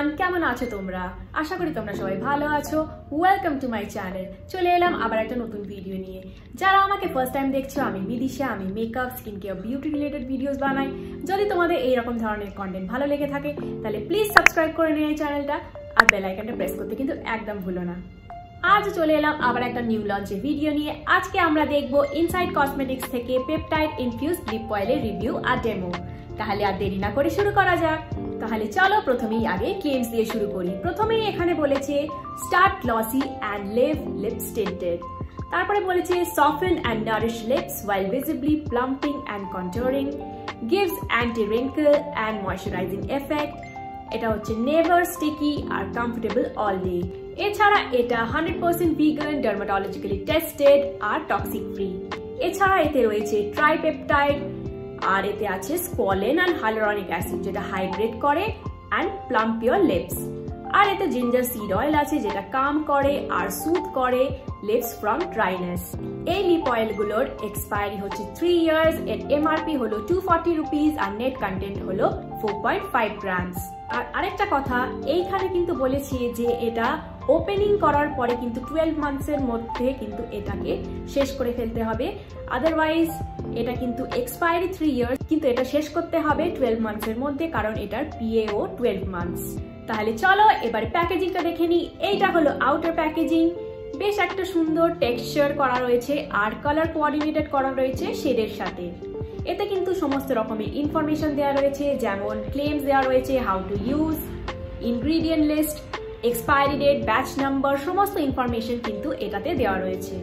Everyone, কেমন আছো তোমরা? আশা করি তোমরা সবাই ভালো আছো। Welcome to my channel. চলে এলাম আবার একটা নতুন ভিডিও নিয়ে। যারা আমাকে ফার্স্ট টাইম দেখছো, আমি বিদিশা। আমি makeup, skin care, beauty related videos বানাই। যদি তোমাদের এইরকম ধরনের কন্টেন্ট ভালো লেগে থাকে তাহলে প্লিজ সাবস্ক্রাইব করে নিও এই চ্যানেলটা, আর বেল আইকনটা প্রেস করতে কিন্তু একদম ভুলো না। আজ চলে এলাম আবার একটা নিউ লঞ্চের ভিডিও নিয়ে। আজকে আমরা দেখবো ইনসাইড কসমেটিক্স থেকে পেপটাইড ইনফিউজ লিপ অয়েলের রিভিউ আর ডেমো। তাহলে আর দেরি না করে শুরু করা যাক। তাহলে চলো প্রথমেই আগে ক্লেমস দিয়ে শুরু করি। প্রথমেই এখানে বলেছে start glossy and leave lips tinted. তারপরে বলেছে soften and nourish lips while visibly plumping and contouring, gives anti-wrinkle and moisturizing effect. এটা হচ্ছে নেভার স্টিকি আর কমফোর্টেবল অল ডে। এছাড়া এটা 100% ভিগান, ডার্মাটোলজিক্যালি টেস্টেড আর টক্সিক ফ্রি। এছাড়া এতে রয়েছে ট্রাইপেপটাইড, আর এতে আছে স্কোয়ালিন অ্যান্ড হাইলুরনিক অ্যাসিড যেটা হাইড্রেট করে অ্যান্ড প্লাম্প ইওর লিপস। আর এতে জিঞ্জার সিড অয়েল আছে যেটা কাম করে আর সুথ করে লিপস ফ্রম ড্রাইনেস। এই লিপ অয়েলগুলোর এক্সপায়ারি হচ্ছে 3 ইয়ার্স। এর এমআরপি হলো 240 রুপিস আর নেট কন্টেন্ট হলো 4.5 গ্রামস। আর আরেকটা কথা, এইখানে কিন্তু বলেছি যে এটা ওপেনিং করার পরে কিন্তু 12 মান্থসের মধ্যে কিন্তু এটাকে শেষ করে ফেলতে হবে। আদারওয়াইজ এটা কিন্তু এক্সপায়ারি 3 ইয়ার্স, কিন্তু এটা শেষ করতে হবে 12 মান্থসের মধ্যে, কারণ এটার পিএও 12 মান্থস। তাহলে চলো এবার প্যাকেজিংটা দেখে নিই। এইটা হলো আউটার প্যাকেজিং। বেশ একটা সুন্দর টেক্সচার করা রয়েছে আর কালার কোঅর্ডিনেটেড করা রয়েছে শেডের সাথে। এতে কিন্তু সমস্ত রকমের ইনফরমেশন দেওয়া রয়েছে, যেমন ক্লেমস দেওয়া রয়েছে, how to use, ingredient list, expiry date, batch number, সমস্ত ইনফরমেশন কিন্তু এটাতে দেওয়া রয়েছে।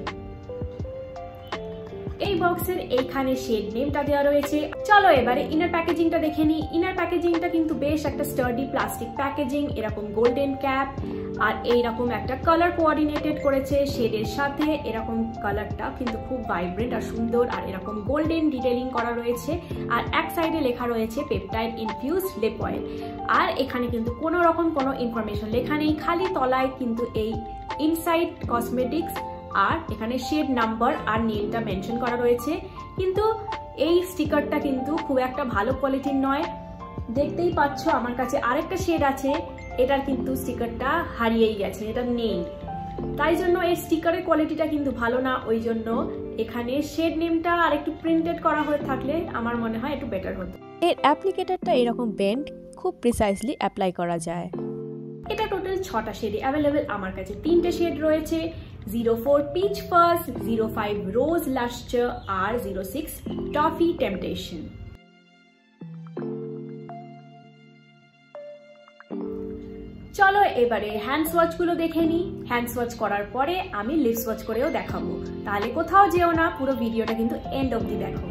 এই বক্সের এইখানে শেড নেমটা দেওয়া রয়েছে। চলো এবারে ইনার প্যাকেজিংটা দেখে নিই। ইনার প্যাকেজিংটা কিন্তু বেশ একটা স্টার্ডি প্লাস্টিক প্যাকেজিং, এরকম গোল্ডেন ক্যাপ আর এইরকম একটা কালার কোঅর্ডিনেটেড করেছে শেডের সাথে। এরকম কালারটা কিন্তু খুব ভাইব্রেন্ট আর সুন্দর, আর এরকম গোল্ডেন ডিটেইলিং করা রয়েছে। আর এক সাইডে লেখা রয়েছে পেপটাইড ইনফিউজ লিপ অয়েল। আর এখানে কিন্তু কোনো রকম কোনো ইনফরমেশন লেখা নেই, খালি তলায় কিন্তু এই ইনসাইড কসমেটিক্স আর এখানে শেড নাম্বার আর নেমটা মেনশন করা রয়েছে। কিন্তু এই স্টিকারটা কিন্তু খুব একটা ভালো কোয়ালিটির নয়। দেখতেই পাচ্ছ আমার কাছে আরেকটা শেড আছে, এটার কিন্তু স্টিকারটা হারিয়েই গেছে, এটা নেই। তাই জন্য এই স্টিকারের কোয়ালিটিটা কিন্তু ভালো না। ওই জন্য এখানে শেড নেমটা আর একটু প্রিন্টেড করা হয়ে থাকলে আমার মনে হয় একটু বেটার হতো। এর অ্যাপ্লিকেটরটা এরকম বেন্ড, খুব প্রিসাইজলি অ্যাপ্লাই করা যায়। এটা টোটাল 6টা শেডে অ্যাভেলেবেল। আমার কাছে 3টে শেড রয়েছে, 04 পিচ ফার্স, 05 রোজ লাস্টার আর 06 টফি টেম্পটেশন। চলো এবারে হ্যান্ড সোয়াচ গুলো দেখে নিই। হ্যান্ড সোয়াচ করার পরে আমি লিপ সোয়াচ করেও দেখাবো। তাহলে কোথাও যেও না, পুরো ভিডিওটা কিন্তু এন্ড অবধি দেখো।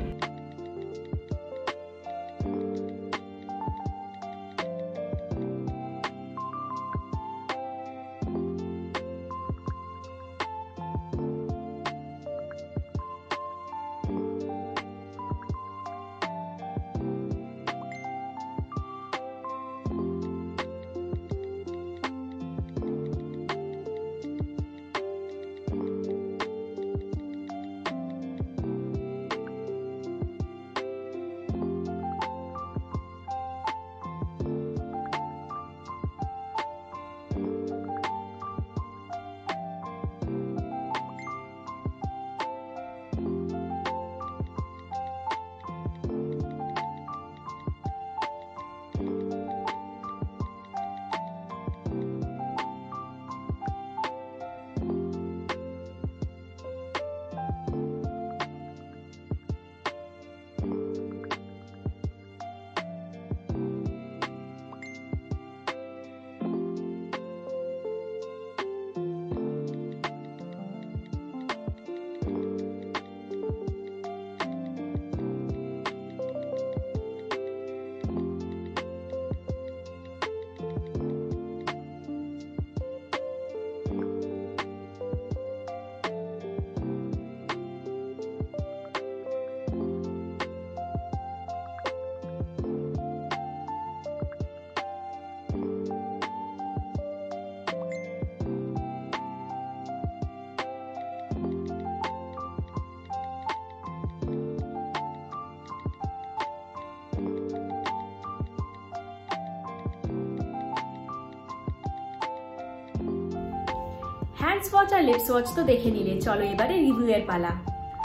হ্যান্ড সোয়াচ আর লিপ সোয়াচ তো দেখে নিলে, চলো এবারে রিভিউ এর পালা।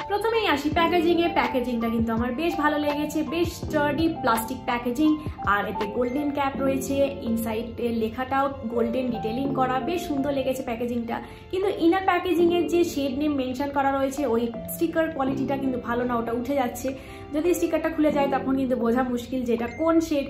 প্রথমেই আসি প্যাকেজিং এ। প্যাকেজিংটা কিন্তু আমার বেশ ভালো লেগেছে, বেশ স্টার্ডি প্লাস্টিক প্যাকেজিং, আর এতে গোল্ডেন ক্যাপ রয়েছে, ইনসাইড এর লেখাটাও গোল্ডেন ডিটেইলিং করা, বেশ সুন্দর লেগেছে প্যাকেজিংটা। কিন্তু ইনার প্যাকেজিং এর যে শেড নেম মেনশন করা রয়েছে ওই স্টিকার কোয়ালিটিটা কিন্তু ভালো না, ওটা উঠে যাচ্ছে। যদি স্টিকারটা খুলে যায় তখন কিন্তু বোঝা মুশকিল যে এটা কোন শেড।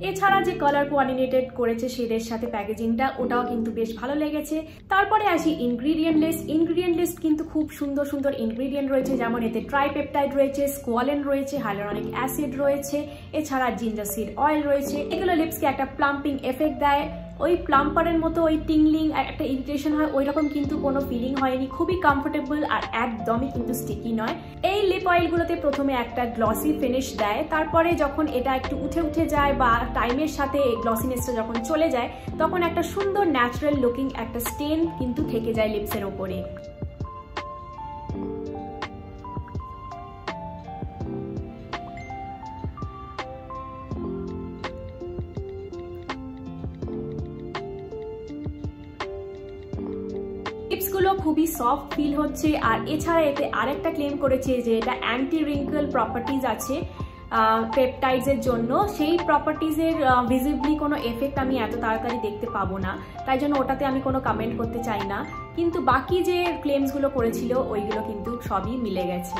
এছাড়া যে কালার কোঅর্ডিনেটেড করেছে শেডের সাথে প্যাকেজিংটা, ওটাও কিন্তু বেশ ভালো লেগেছে। তারপরে আসি ইনগ্রিডিয়েন্ট লিস্ট। ইনগ্রিডিয়েন্ট লিস্ট কিন্তু খুব সুন্দর সুন্দর ইনগ্রিডিয়েন্ট রয়েছে, যেমন এতে ট্রাইপেপটাইড রয়েছে, স্কোয়ালেন রয়েছে, হাইলোরনিক অ্যাসিড রয়েছে, এছাড়া জিঞ্জার সিড অয়েল রয়েছে। এগুলো লিপসকে একটা প্লাম্পিং এফেক্ট দেয়, ওই প্লাম্পারের মতো ওই টিংলিং একটা ইরিটেশন হয় ওই রকম কিন্তু কোনো ফিলিং হয়নি, খুবই কমফোর্টেবল আর একদমই কিন্তু স্টিকি নয়। এই লিপ অয়েলগুলোতে প্রথমে একটা গ্লসি ফিনিশ দেয়, তারপরে যখন এটা একটু উঠে উঠে যায় বা টাইমের সাথে এই গ্লসিনেসটা যখন চলে যায় তখন একটা সুন্দর ন্যাচারাল লুকিং একটা স্টেন কিন্তু থেকে যায় লিপসের ওপরে। লিপসগুলো খুবই সফট ফিল হচ্ছে, আর এছাড়া এতে আরেকটা ক্লেম করেছে যে এটা অ্যান্টি রিঙ্কল প্রপার্টিজ আছে পেপটাইডসের জন্য। সেই প্রপার্টিজের ভিজিবলি কোনো এফেক্ট আমি এত তাড়াতাড়ি দেখতে পাবো না, তাই জন্য ওটাতে আমি কোনো কমেন্ট করতে চাই না। কিন্তু বাকি যে ক্লেমসগুলো করেছিল ওইগুলো কিন্তু সবই মিলে গেছে।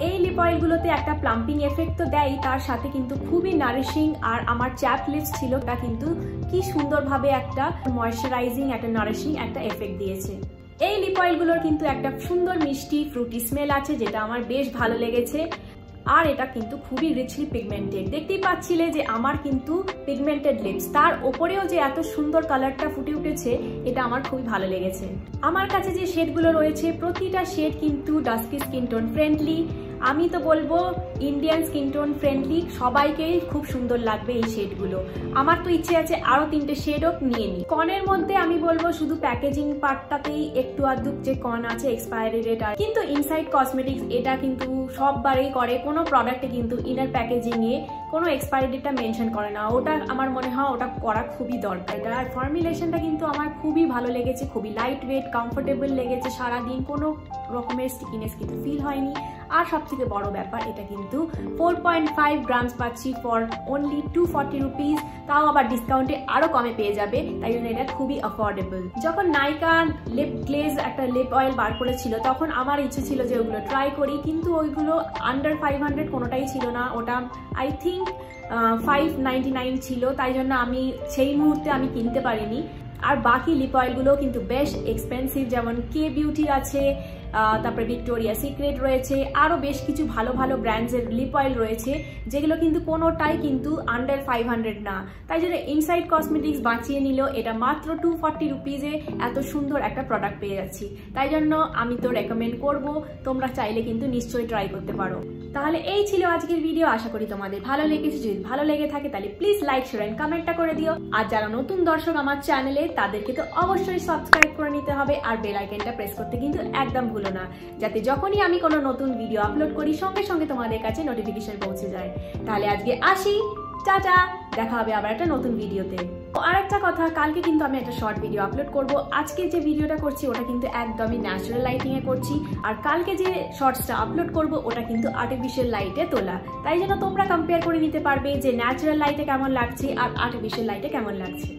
এই লিপ অয়েলগুলোতে একটা প্লাম্পিং এফেক্ট তো দেয়, তার সাথে কিন্তু খুবই নারিশিং, আর আমার চ্যাপ লিপস ছিল ওটা কিন্তু কি সুন্দরভাবে একটা ময়শ্চারাইজিং একটা নারিশিং একটা এফেক্ট দিয়েছে। এই লিপ অয়েলগুলোর কিন্তু একটা সুন্দর মিষ্টি ফ্রুটি স্মেল আছে, যেটা আমার বেশ ভালো লেগেছে। আর এটা কিন্তু খুবই রিচলি পিগমেন্টেড, দেখতেই পাচ্ছিলে যে আমার কিন্তু পিগমেন্টেড লিপস, তার ওপরেও যে এত সুন্দর কালারটা ফুটে উঠেছে এটা আমার খুবই ভালো লেগেছে। আমার কাছে যে শেডগুলো রয়েছে প্রতিটা শেড কিন্তু ডাস্কি স্কিন টোন ফ্রেন্ডলি, আমি তো বলবো ইন্ডিয়ান স্কিন টোন ফ্রেন্ডলি, সবাইকেই খুব সুন্দর লাগবে এই শেডগুলো। আমার তো ইচ্ছে আছে আরো 3টে শেডও নিয়ে নিই। কনের মধ্যে আমি বলবো শুধু প্যাকেজিং পার্টটাতেই একটু আধটু যে কন আছে এক্সপায়ারি ডেট, আর কিন্তু ইনসাইড কসমেটিক্স এটা কিন্তু সববারেই করে, কোনো প্রোডাক্টে কিন্তু ইনার প্যাকেজিং এ কোনো এক্সপায়ারি ডেটটা মেনশন করে না, ওটা আমার মনে হয় ওটা করা খুবই দরকার। আর ফর্মুলেশনটা কিন্তু আমার খুবই ভালো লেগেছে, খুবই লাইট ওয়েট কমফোর্টেবল লেগেছে, সারাদিন কোনো রকমের স্টিকিনেস কিন্তু ফিল হয়নি। আর সব থেকে বড় ব্যাপার এটা কিন্তু 4.5 গ্রামস পাচ্ছি ফর অনলি 240 রুপিস, তাও আবার ডিসকাউন্টে আরো কমে পেয়ে যাবে, তাই জন্য এটা খুবই অ্যাফোর্ডেবল। যখন নাইকা লিপ গ্লেজ একটা লিপ অয়েল বার করেছিল তখন আমার ইচ্ছে ছিল যে ওগুলো ট্রাই করি, কিন্তু ওইগুলো আন্ডার 500 কোনোটাই ছিল না, ওটা আই থিঙ্ক 599 ছিল, তাই জন্য আমি সেই মুহূর্তে আমি কিনতে পারিনি। আর বাকি লিপ অয়েলগুলো কিন্তু বেশ এক্সপেন্সিভ, যেমন কে বিউটি আছে, তারপরে ভিক্টোরিয়া সিক্রেট রয়েছে, আরও বেশ কিছু ভালো ভালো ব্র্যান্ডসের লিপ অয়েল রয়েছে যেগুলো কিন্তু কোনোটাই কিন্তু আন্ডার 500 না, তাই জন্য ইনসাইড কসমেটিক্স বাঁচিয়ে নিল, এটা মাত্র 240 রুপিজে এত সুন্দর একটা প্রোডাক্ট পেয়ে যাচ্ছি, তাই জন্য আমি তো রেকমেন্ড করব, তোমরা চাইলে কিন্তু নিশ্চয়ই ট্রাই করতে পারো। তাহলে এই ছিল আজকের ভিডিও, আশা করি তোমাদের ভালো লেগেছে। যদি ভালো লেগে থাকে তাহলে প্লিজ লাইক শেয়ার এন্ড কমেন্টটা করে দিও, আর যারা নতুন দর্শক আমার চ্যানেলে তাদেরকে তো অবশ্যই সাবস্ক্রাইব করে নিতে হবে, আর বেল আইকনটা প্রেস করতে কিন্তু একদম ভুলো না, যাতে যখনই আমি কোনো নতুন ভিডিও আপলোড করি সঙ্গে সঙ্গে তোমাদের কাছে নোটিফিকেশন পৌঁছে যায়। তাহলে আজকে আসি, টাটা, দেখা হবে আবার একটা নতুন ভিডিওতে। আর একটা কথা, কালকে কিন্তু আমি একটা শর্ট ভিডিও আপলোড করব, আজকে যে ভিডিওটা করছি ওটা কিন্তু একদমই ন্যাচারাল লাইটিং এ করছি, আর কালকে যে শর্টসটা আপলোড করব ওটা কিন্তু আর্টিফিশিয়াল লাইটে তোলা, তাই জন্য তোমরা কম্পেয়ার করে নিতে পারবে যে ন্যাচারাল লাইটে কেমন লাগছে আর আর্টিফিশিয়াল লাইটে কেমন লাগছে।